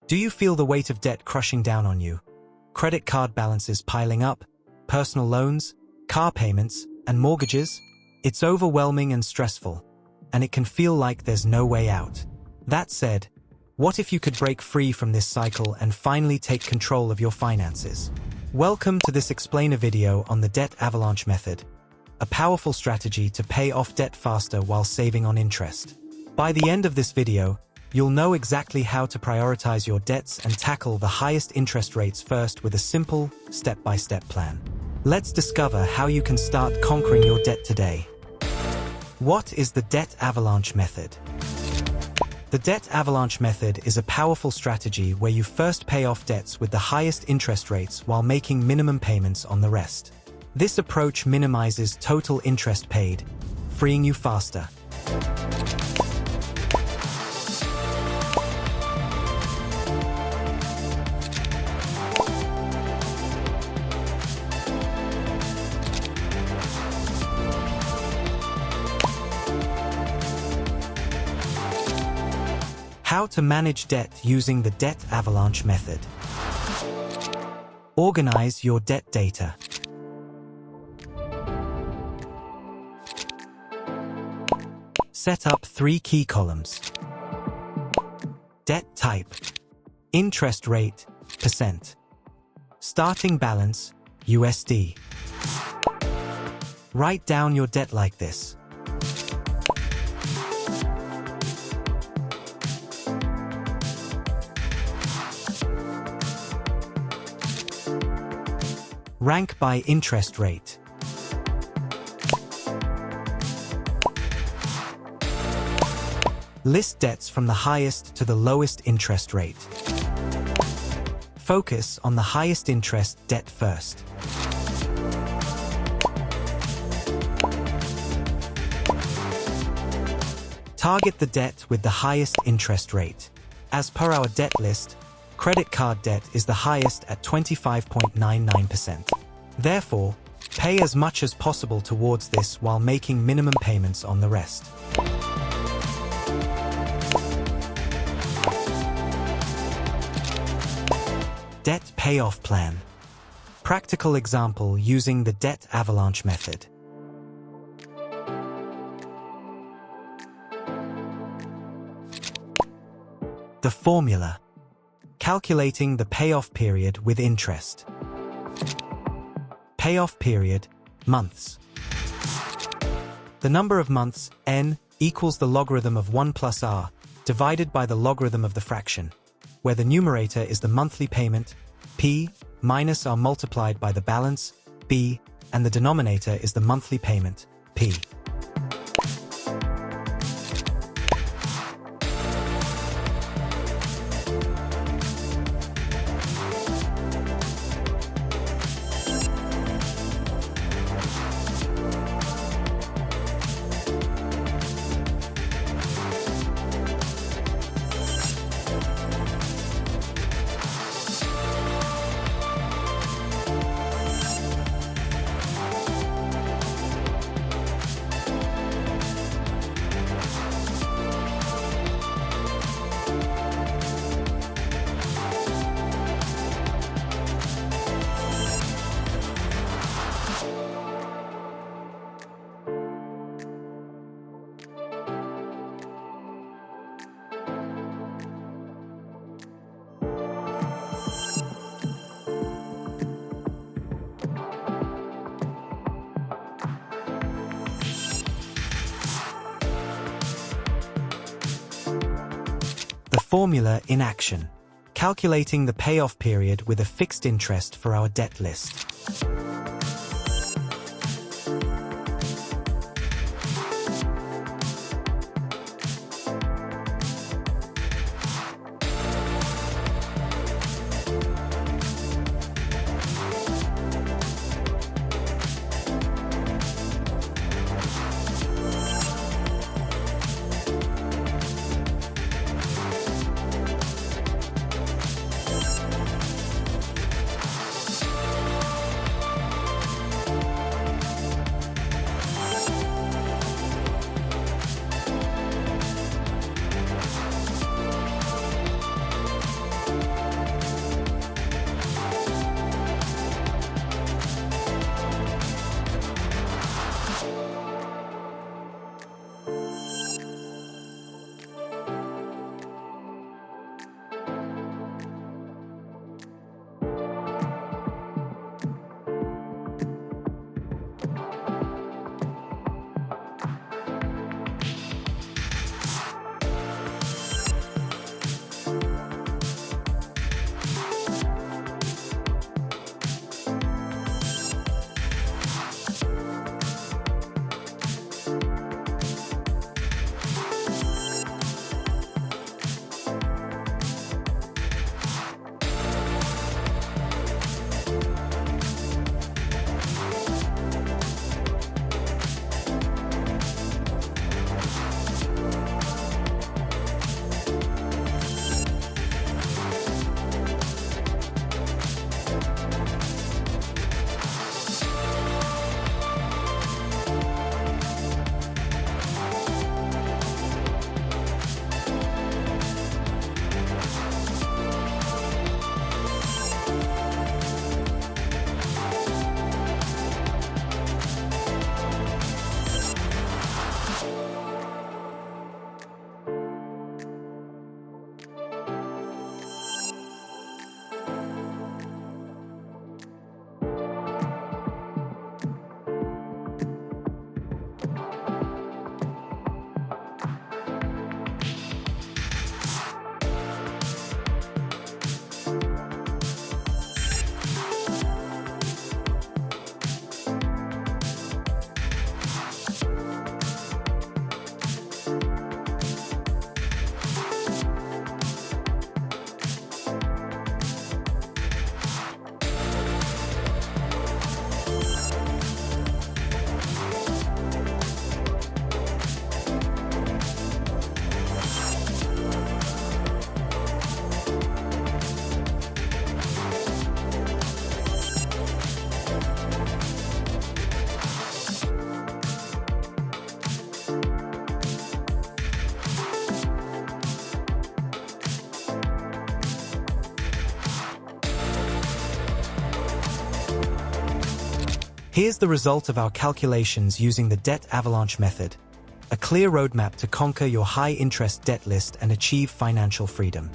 Do you feel the weight of debt crushing down on you? Credit card balances piling up, personal loans, car payments, and mortgages? It's overwhelming and stressful, and it can feel like there's no way out. That said, what if you could break free from this cycle and finally take control of your finances? Welcome to this explainer video on the Debt Avalanche Method, a powerful strategy to pay off debt faster while saving on interest. By the end of this video, you'll know exactly how to prioritize your debts and tackle the highest interest rates first with a simple, step-by-step plan. Let's discover how you can start conquering your debt today. What is the Debt Avalanche Method? The Debt Avalanche Method is a powerful strategy where you first pay off debts with the highest interest rates while making minimum payments on the rest. This approach minimizes total interest paid, freeing you faster. How to manage debt using the Debt Avalanche Method. Organize your debt data. Set up 3 key columns. Debt type, interest rate, %. Starting balance, USD. Write down your debt like this. Rank by interest rate. List debts from the highest to the lowest interest rate. Focus on the highest interest debt first. Target the debt with the highest interest rate. As per our debt list, credit card debt is the highest at 25.99%. Therefore, pay as much as possible towards this while making minimum payments on the rest. Debt Payoff Plan. Practical example using the Debt Avalanche Method. The formula. Calculating the payoff period with interest. Payoff period, months. The number of months, n, equals the logarithm of 1 plus r, divided by the logarithm of the fraction, where the numerator is the monthly payment, p, minus r multiplied by the balance, b, and the denominator is the monthly payment, p. Formula in action. Calculating the payoff period with a fixed interest for our debt list. Here's the result of our calculations using the Debt Avalanche Method, a clear roadmap to conquer your high-interest debt list and achieve financial freedom.